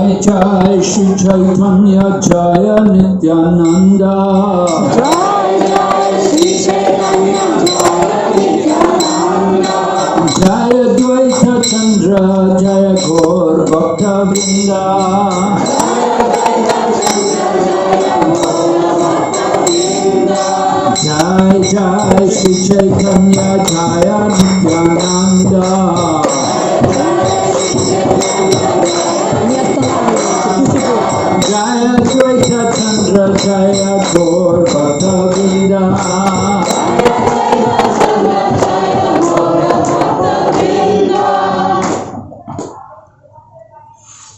Jai Jai Shri Chaitanya Jaya Nityananda. Jai Jai Shri Chaitanya Jaya Nityananda. Jaya Dvaita Chandra Jaya Gaur Bhakta Vrinda. Jai Jai Shri Chaitanya Jaya Nityananda. Jaya Dvaita Chandra Jaya Gaur Bhakta Vrinda.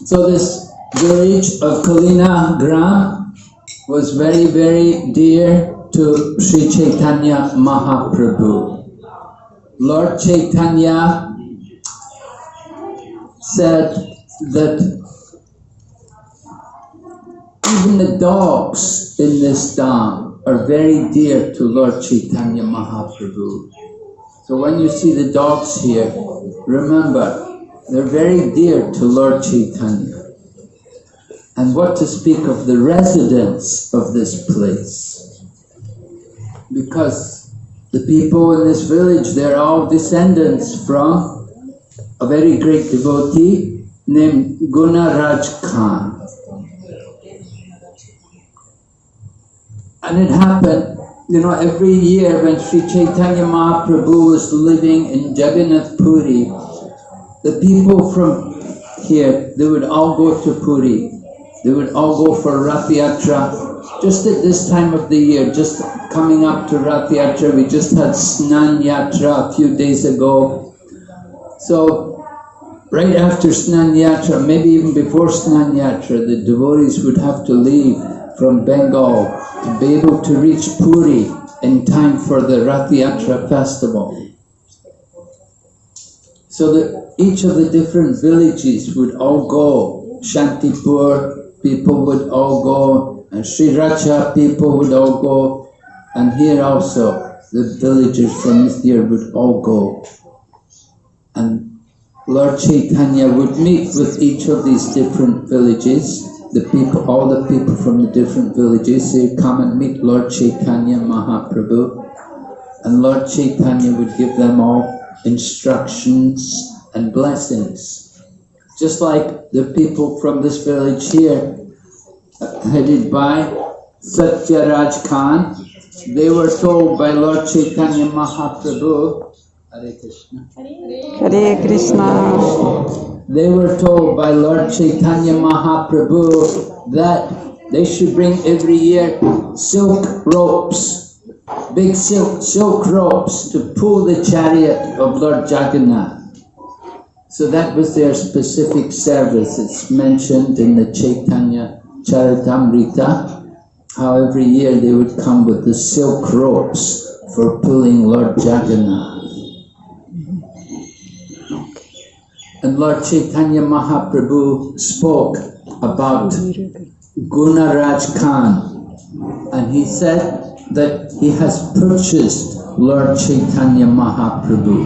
So this village of Kulina Gram was very, very dear to Sri Chaitanya Mahaprabhu. Lord Chaitanya said that even the dogs in this dham are very dear to Lord Chaitanya Mahaprabhu. So when you see the dogs here, remember, they're very dear to Lord Chaitanya. And what to speak of the residents of this place? Because the people in this village, they're all descendants from a very great devotee named Gunaraj Khan. And it happened, every year when Sri Chaitanya Mahaprabhu was living in Jagannath Puri, the people from here, they would all go to Puri. They would all go for Rath Yatra. Just at this time of the year, just coming up to Rath Yatra, we just had Snan Yatra a few days ago. So, right after Snan Yatra, maybe even before Snan Yatra, the devotees would have to leave from Bengal to be able to reach Puri in time for the Rath Yatra festival. So that each of the different villages would all go. Shantipur people would all go, and Sri Racha people would all go, and here also the villagers from here would all go. And Lord Chaitanya would meet with each of these different villages, all the people from the different villages, they would come and meet Lord Chaitanya Mahaprabhu, and Lord Chaitanya would give them all instructions and blessings. Just like the people from this village here, headed by Satyaraj Khan, they were told by Lord Chaitanya Mahaprabhu, Hare Krishna. Hare Krishna. They were told by Lord Chaitanya Mahaprabhu that they should bring every year silk ropes, big silk ropes to pull the chariot of Lord Jagannath. So that was their specific service. It's mentioned in the Chaitanya Charitamrita, how every year they would come with the silk ropes for pulling Lord Jagannath. And Lord Chaitanya Mahaprabhu spoke about Gunaraj Khan, and he said that he has purchased Lord Chaitanya Mahaprabhu.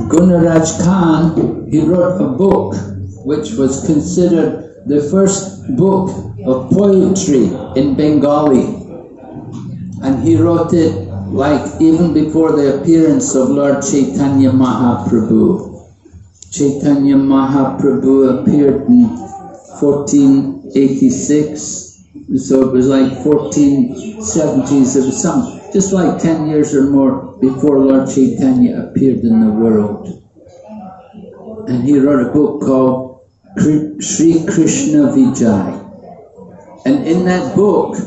Gunaraj Khan, he wrote a book which was considered the first book of poetry in Bengali. And he wrote it even before the appearance of Lord Chaitanya Mahaprabhu. Chaitanya Mahaprabhu appeared in 1486, so it was like 1470s, it was just like 10 years or more before Lord Chaitanya appeared in the world. And he wrote a book called Sri Krishna Vijay. And in that book,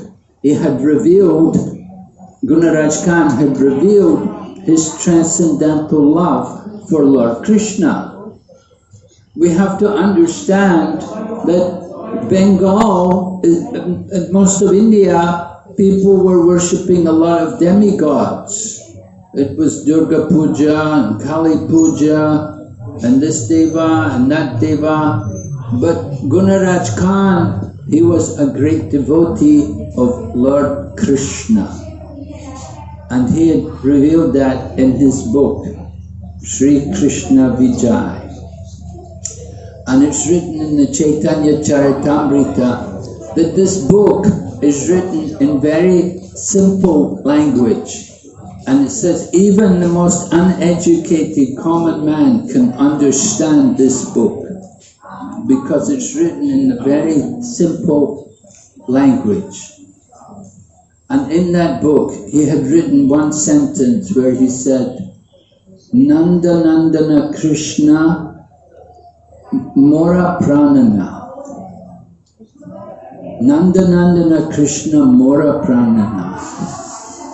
he had revealed, Gunaraj Khan had revealed his transcendental love for Lord Krishna. We have to understand that Bengal, and most of India, people were worshipping a lot of demigods. It was Durga Puja and Kali Puja and this Deva and that Deva. But Gunaraj Khan, he was a great devotee of Lord Krishna. And he had revealed that in his book, Sri Krishna Vijay. and it's written in the Chaitanya Charitamrita that this book is written in very simple language. And it says even the most uneducated common man can understand this book because it's written in a very simple language. And in that book, he had written one sentence where he said, Nanda Nandana Krishna Mora Pranana. Nanda Nandana Krishna Mora Pranana.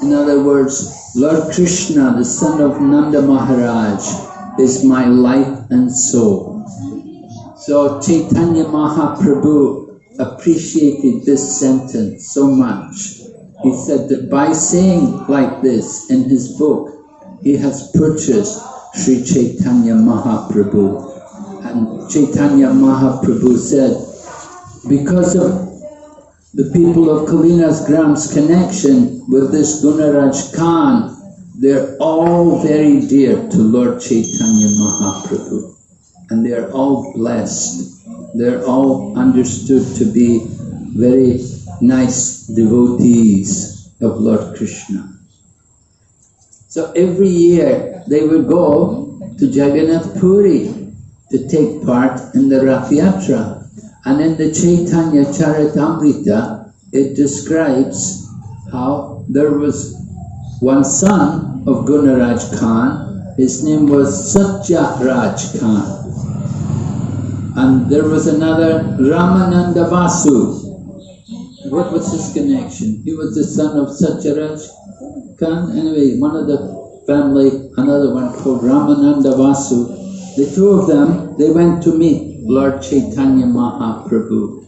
In other words, Lord Krishna, the son of Nanda Maharaj, is my life and soul. So Chaitanya Mahaprabhu appreciated this sentence so much. He said that by saying like this in his book, he has purchased Sri Chaitanya Mahaprabhu. And Chaitanya Mahaprabhu said, because of the people of Kulina's Gram's connection with this Gunaraj Khan, they're all very dear to Lord Chaitanya Mahaprabhu. And they're all blessed. They're all understood to be very nice devotees of Lord Krishna. So every year they would go to Jagannath Puri to take part in the Rath Yatra. And in the Chaitanya Charitamrita, it describes how there was one son of Gunaraj Khan. His name was Satya Raj Khan. And there was another Ramananda Vasu. What was his connection? He was the son of Satyaraj Khan. Anyway, one of the family, another one called Ramananda Vasu. The two of them, they went to meet Lord Chaitanya Mahaprabhu.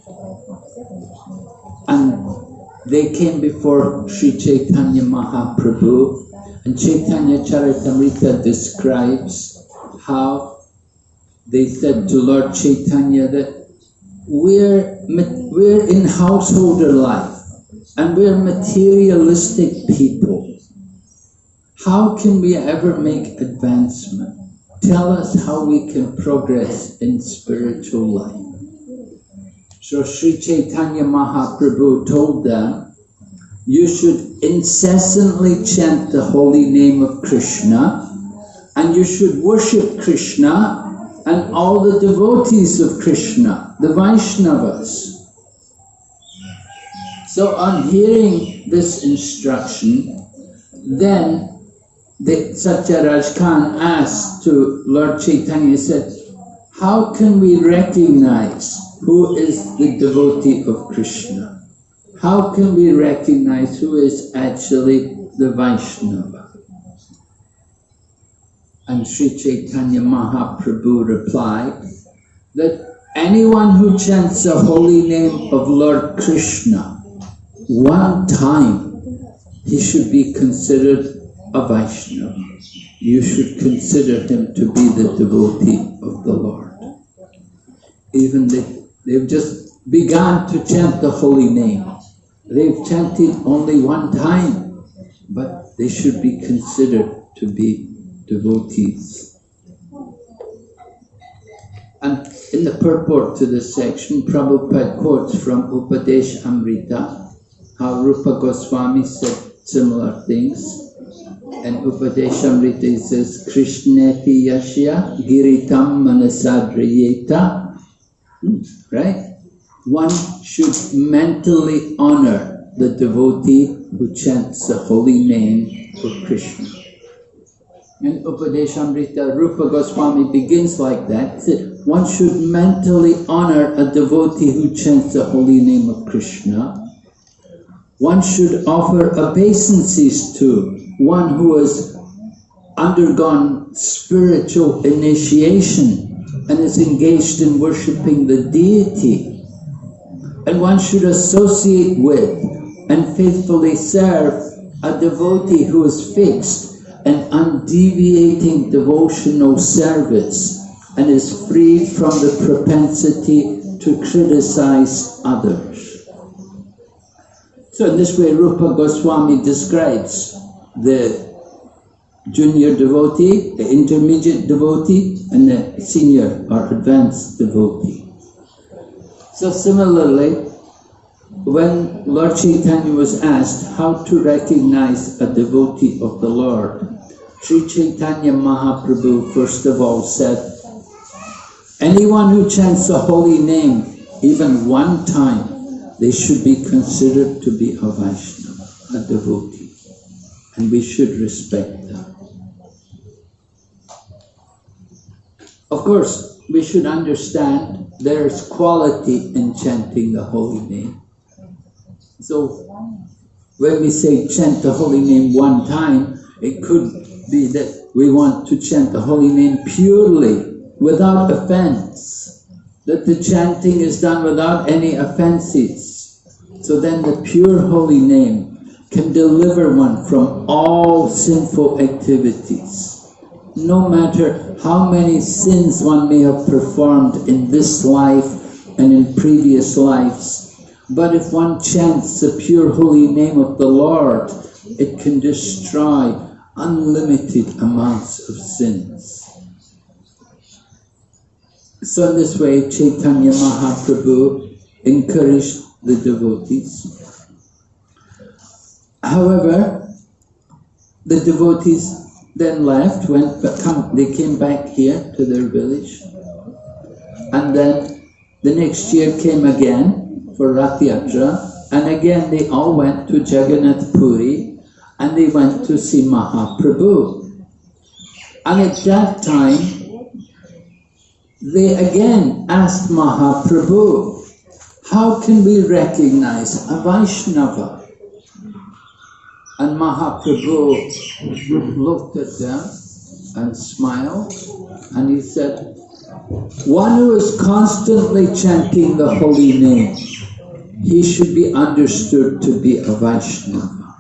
And they came before Sri Chaitanya Mahaprabhu. And Chaitanya Charitamrita describes how they said to Lord Chaitanya that we're in householder life and we're materialistic people. How can we ever make advancement? Tell us how we can progress in spiritual life. So Sri Chaitanya Mahaprabhu told them, you should incessantly chant the holy name of Krishna, and you should worship Krishna and all the devotees of Krishna, the Vaishnavas. So on hearing this instruction, then Satyaraj Khan asked to Lord Chaitanya, he said, how can we recognize who is the devotee of Krishna? How can we recognize who is actually the Vaishnava? And Sri Chaitanya Mahaprabhu replied that anyone who chants the holy name of Lord Krishna one time, he should be considered a Vaishnava. You should consider him to be the devotee of the Lord. Even they've just begun to chant the holy name. They've chanted only one time, but they should be considered to be devotees. And in the purport to this section, Prabhupada quotes from Upadesh Amrita, how Rupa Goswami said similar things. And Upadesh Amrita it says, Krishneti Yashya Giritam Manasadrayeta. Right? One should mentally honor the devotee who chants the holy name of Krishna. In Upadeshamrita, Rupa Goswami begins like that. He said, one should mentally honor a devotee who chants the holy name of Krishna. One should offer obeisances to one who has undergone spiritual initiation and is engaged in worshipping the deity. And one should associate with and faithfully serve a devotee who is fixed and undeviating devotional service and is free from the propensity to criticize others. So in this way, Rupa Goswami describes the junior devotee, the intermediate devotee, and the senior or advanced devotee. So similarly, when Lord Chaitanya was asked how to recognize a devotee of the Lord, Sri Chaitanya Mahaprabhu first of all said, anyone who chants the holy name even one time, they should be considered to be a Vaishnava, a devotee, and we should respect them. Of course, we should understand there is quality in chanting the holy name. So, when we say chant the holy name one time, it could be that we want to chant the holy name purely, without offense. That the chanting is done without any offenses. So then the pure holy name can deliver one from all sinful activities. No matter how many sins one may have performed in this life and in previous lives, but if one chants the pure holy name of the Lord, it can destroy unlimited amounts of sins. So in this way, Chaitanya Mahaprabhu encouraged the devotees. However, the devotees then left, they came back here to their village. And then the next year came again for Rath Yatra, and again they all went to Jagannath Puri, and they went to see Mahaprabhu. And at that time, they again asked Mahaprabhu, how can we recognize a Vaishnava? And Mahaprabhu looked at them and smiled, and he said, one who is constantly chanting the holy name, he should be understood to be a Vaishnava.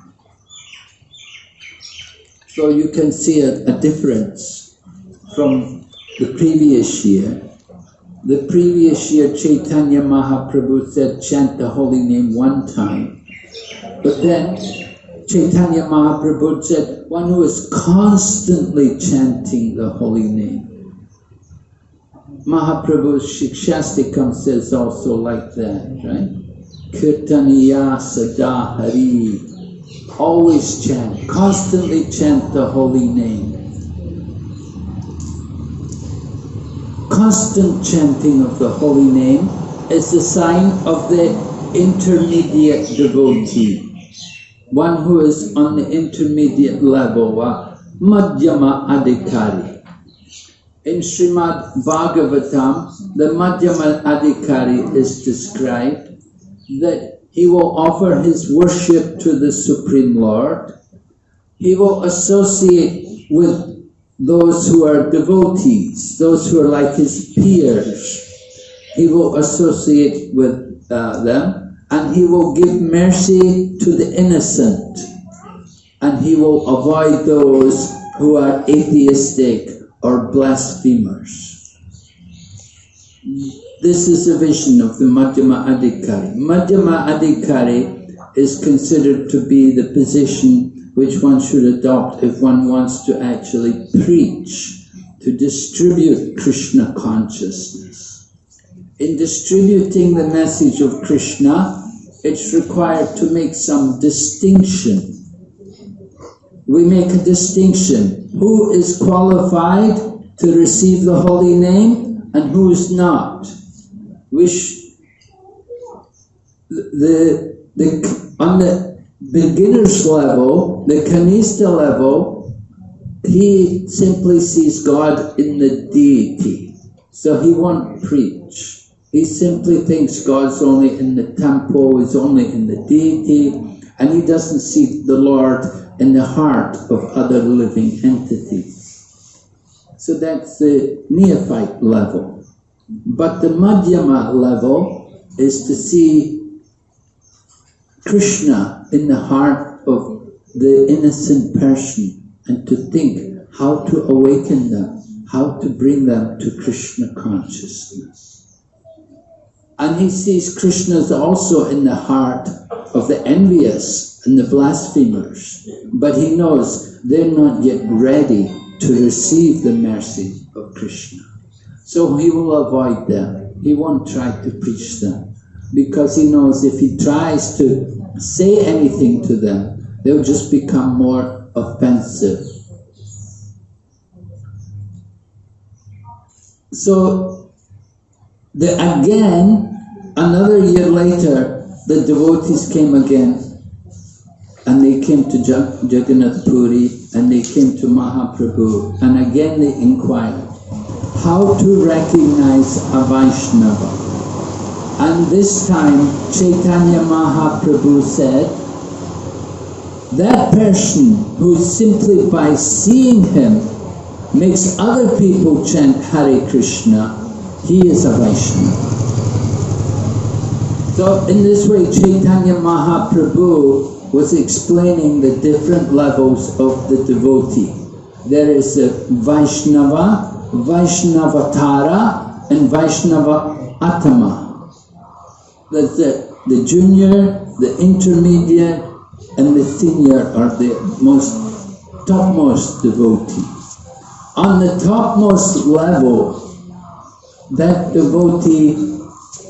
So you can see a difference from the previous year. The previous year, Chaitanya Mahaprabhu said, chant the holy name one time. But then, Chaitanya Mahaprabhu said, one who is constantly chanting the holy name. Mahaprabhu's Shikshastikam says also like that, right? Kirtaniya Sada Hari. Always chant, constantly chant the holy name. Constant chanting of the holy name is the sign of the intermediate devotee. One who is on the intermediate level, Madhyama Adhikari. In Srimad Bhagavatam, the Madhyama Adhikari is described that he will offer his worship to the Supreme Lord. He will associate with those who are devotees, those who are like his peers. He will associate with them, and he will give mercy to the innocent, and he will avoid those who are atheistic or blasphemers. This is a vision of the Madhyama Adhikari. Madhyama Adhikari is considered to be the position which one should adopt if one wants to actually preach, to distribute Krishna consciousness. In distributing the message of Krishna, it's required to make some distinction. We make a distinction. Who is qualified to receive the holy name and who is not? On the beginner's level, the Kanista level, he simply sees God in the deity. So he won't preach. He simply thinks God's only in the temple, he's only in the deity, and he doesn't see the Lord in the heart of other living entities. So that's the neophyte level. But the Madhyama level is to see Krishna in the heart of the innocent person and to think how to awaken them, how to bring them to Krishna consciousness. And he sees Krishna also in the heart of the envious and the blasphemers. But he knows they're not yet ready to receive the mercy of Krishna. So he will avoid them. He won't try to preach them, because he knows if he tries to say anything to them, they'll just become more offensive. So, again, another year later, the devotees came again, and they came to Jagannath Puri, and they came to Mahaprabhu, and again they inquired how to recognize a Vaishnava. And this time, Chaitanya Mahaprabhu said, that person who simply by seeing him makes other people chant Hare Krishna, he is a Vaishnava. So in this way, Chaitanya Mahaprabhu was explaining the different levels of the devotee. There is the Vaishnava, Vaishnavatara, and Vaishnava Atama. That's the junior, the intermediate, and the senior are the topmost devotee. On the topmost level, that devotee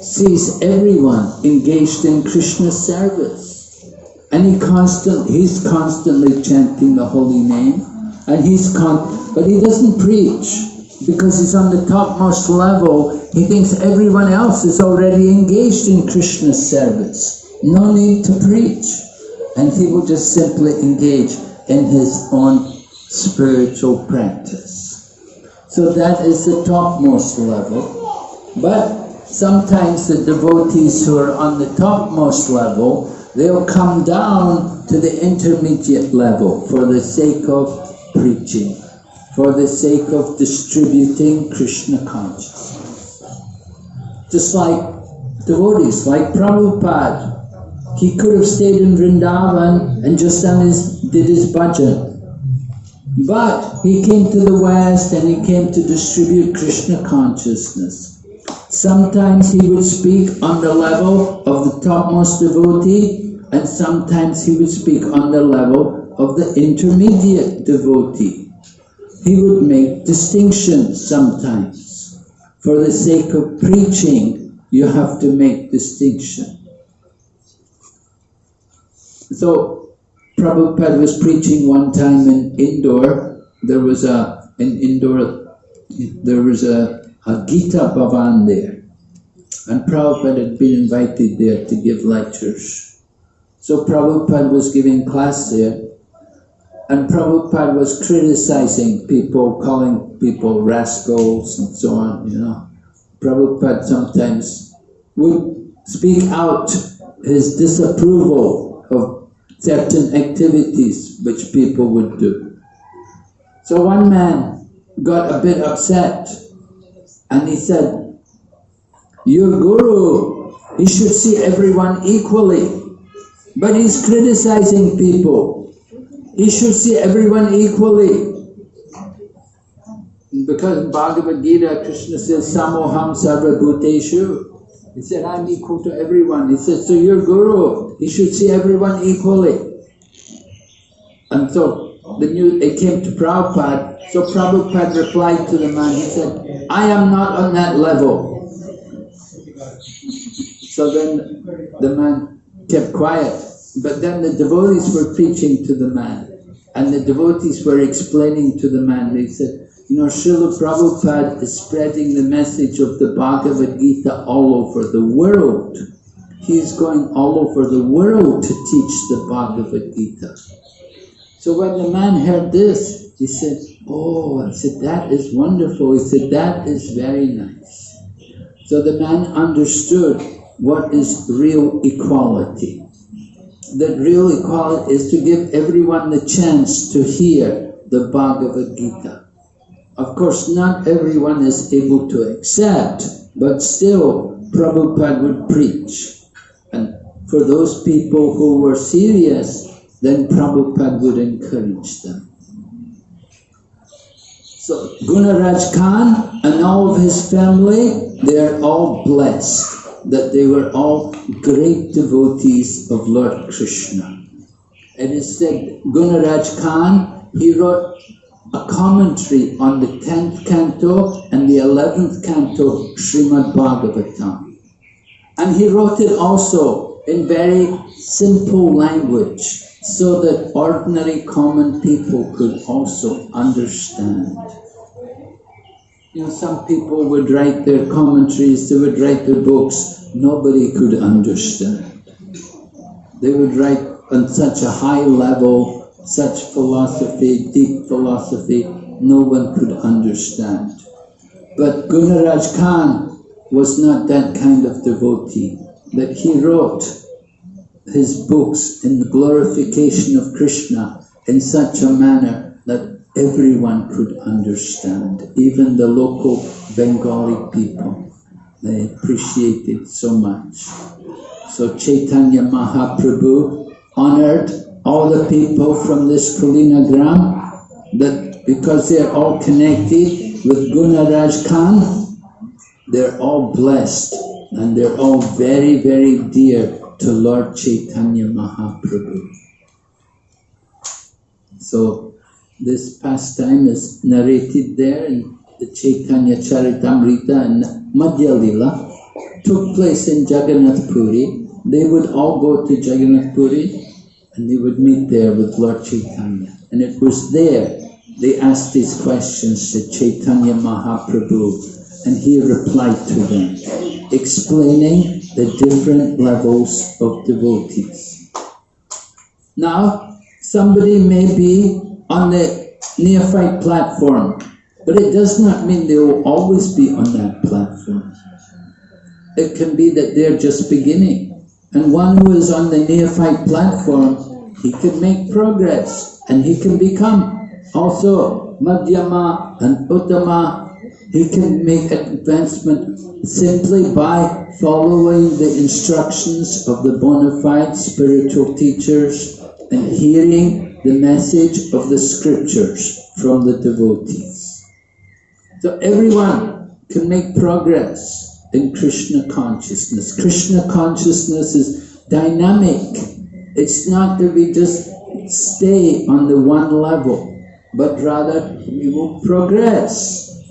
sees everyone engaged in Krishna's service, and he's constantly chanting the holy name, and but he doesn't preach, because he's on the topmost level. He thinks everyone else is already engaged in Krishna's service. No need to preach. And he will just simply engage in his own spiritual practice. So that is the topmost level. But sometimes the devotees who are on the topmost level, they'll come down to the intermediate level for the sake of preaching, for the sake of distributing Krishna consciousness. Just like devotees, like Prabhupada, he could have stayed in Vrindavan and just did his bhajan. But he came to the West and he came to distribute Krishna consciousness. Sometimes he would speak on the level of the topmost devotee, and sometimes he would speak on the level of the intermediate devotee. He would make distinctions sometimes. For the sake of preaching, you have to make distinction. So, Prabhupada was preaching one time in Indore. There was a Gita Bhavan there. And Prabhupada had been invited there to give lectures. So Prabhupada was giving class there, and Prabhupada was criticizing people, calling people rascals and so on, Prabhupada sometimes would speak out his disapproval of certain activities which people would do. So one man got a bit upset, and he said, your guru, he should see everyone equally, but he's criticizing people. He should see everyone equally. Because in Bhagavad Gita, Krishna says, Samoham Sarva Bhuteshu. He said, I'm equal to everyone. He said, so your guru, he should see everyone equally. And so it came to Prabhupada. So Prabhupada replied to the man, he said, I am not on that level. So then the man kept quiet. But then the devotees were preaching to the man. And the devotees were explaining to the man. They said, Srila Prabhupada is spreading the message of the Bhagavad Gita all over the world. He is going all over the world to teach the Bhagavad Gita. So when the man heard this, he said, that is wonderful. He said, that is very nice. So the man understood what is real equality. That real equality is to give everyone the chance to hear the Bhagavad Gita. Of course, not everyone is able to accept, but still, Prabhupada would preach. And for those people who were serious, then Prabhupada would encourage them. So, Gunaraj Khan and all of his family, they are all blessed that they were all great devotees of Lord Krishna. It is said Gunaraj Khan, he wrote a commentary on the 10th canto and the 11th canto Srimad Bhagavatam. And he wrote it also in very simple language so that ordinary common people could also understand. You know, some people would write their commentaries, they would write their books, nobody could understand. They would write on such a high level, such philosophy, deep philosophy, no one could understand. But Gunaraj Khan was not that kind of devotee, that he wrote his books in the glorification of Krishna in such a manner that everyone could understand, even the local Bengali people. They appreciated so much. So Chaitanya Mahaprabhu honored all the people from this Kulina Gram, that because they're all connected with Gunaraj Khan, they're all blessed and they're all very, very dear to Lord Chaitanya Mahaprabhu. So this pastime is narrated there in the Chaitanya Charitamrita and Madhya Lila. Took place in Jagannath Puri. They would all go to Jagannath Puri and they would meet there with Lord Chaitanya. And it was there they asked these questions to Chaitanya Mahaprabhu, and he replied to them, explaining the different levels of devotees. Now, somebody may be on the neophyte platform, but it does not mean they will always be on that platform. It can be that they're just beginning. And one who is on the neophyte platform, he can make progress and he can become also Madhyama and Uttama. He can make advancement simply by following the instructions of the bona fide spiritual teachers and hearing the message of the scriptures from the devotees. So everyone can make progress in Krishna consciousness. Krishna consciousness is dynamic. It's not that we just stay on the one level, but rather we will progress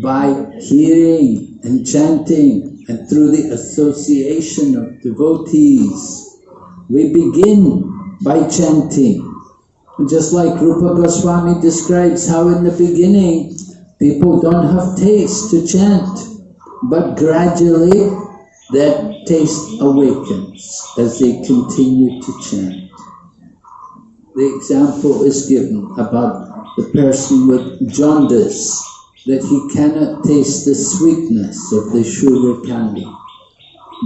by hearing and chanting and through the association of devotees. We begin by chanting. Just like Rupa Goswami describes how in the beginning people don't have taste to chant, but gradually that taste awakens as they continue to chant. The example is given about the person with jaundice, that he cannot taste the sweetness of the sugar candy.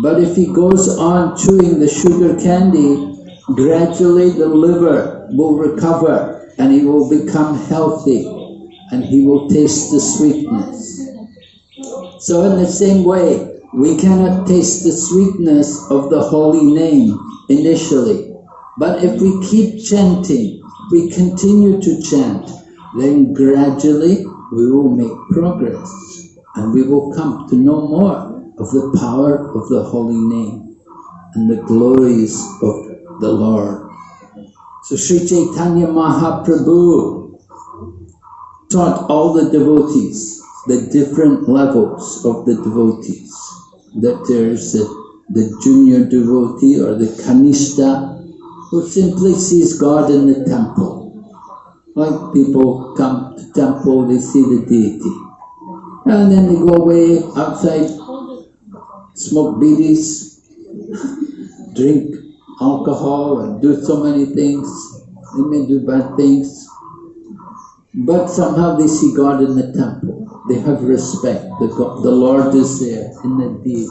But if he goes on chewing the sugar candy, gradually the liver will recover and he will become healthy and he will taste the sweetness. So in the same way, we cannot taste the sweetness of the holy name initially. But if we keep chanting, we continue to chant, then gradually we will make progress and we will come to know more of the power of the holy name and the glories of the Lord. So Sri Chaitanya Mahaprabhu taught all the devotees the different levels of the devotees. That there's the junior devotee or the Kanishta who simply sees God in the temple. Like people come to temple, they see the deity. And then they go away outside, smoke bidis, drink alcohol and do so many things. They may do bad things. But somehow they see God in the temple. They have respect. The Lord is there in the deity.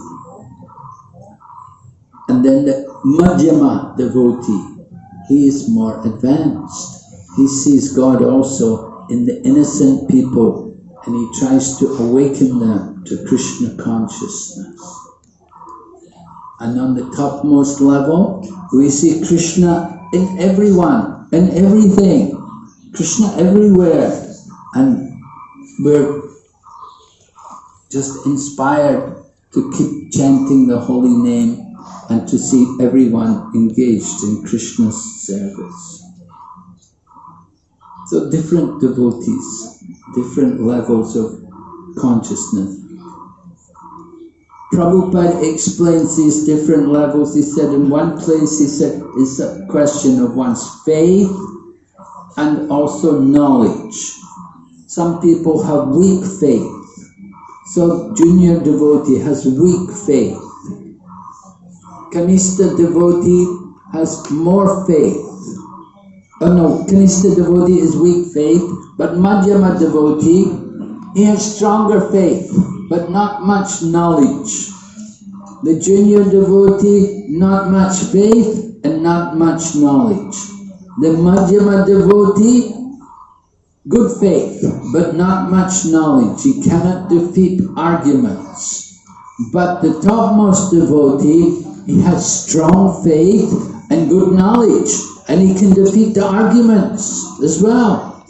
And then the Madhyama devotee, he is more advanced. He sees God also in the innocent people and he tries to awaken them to Krishna consciousness. And on the topmost level, we see Krishna in everyone and everything. Krishna everywhere. And we're just inspired to keep chanting the holy name and to see everyone engaged in Krishna's service. So different devotees, different levels of consciousness. Prabhupada explains these different levels. He said in one place, he said, it's a question of one's faith and also knowledge. Some people have weak faith. So junior devotee has weak faith. Kanishta devotee has more faith. Oh no, Kanishta devotee is weak faith, but Madhyama devotee, he has stronger faith, but not much knowledge. The junior devotee, not much faith and not much knowledge. The Madhyama devotee, good faith, but not much knowledge. He cannot defeat arguments. But the topmost devotee, he has strong faith and good knowledge, and he can defeat the arguments as well.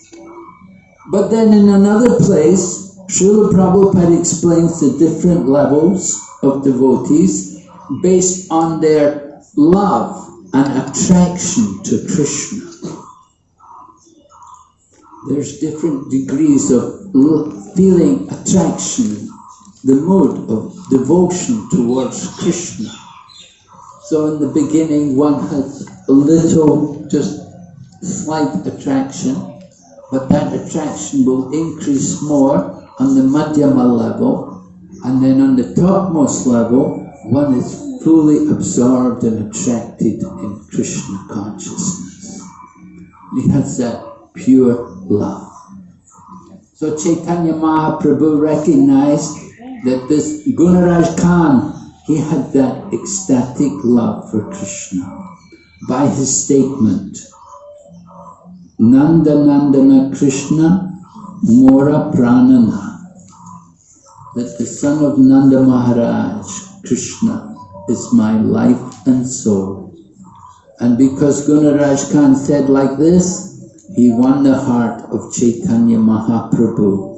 But then in another place, Srila Prabhupada explains the different levels of devotees based on their love and attraction to Krishna. There's different degrees of feeling attraction, the mood of devotion towards Krishna. So in the beginning one has a little, just slight attraction, but that attraction will increase more on the Madhyama level, and then on the topmost level, one is fully absorbed and attracted in Krishna consciousness. He has that pure love. So Chaitanya Mahaprabhu recognized that this Gunaraj Khan, he had that ecstatic love for Krishna by his statement, Nanda Nandana Krishna Mora Pranana, that the son of Nanda Maharaj, Krishna, is my life and soul. And because Gunaraj Khan said like this, he won the heart of Chaitanya Mahaprabhu.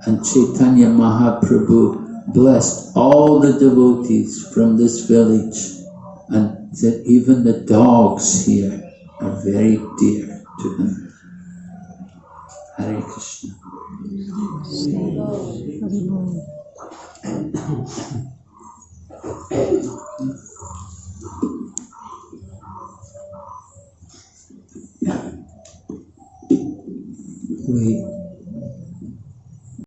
And Chaitanya Mahaprabhu blessed all the devotees from this village and said even the dogs here are very dear to him. Hare Krishna.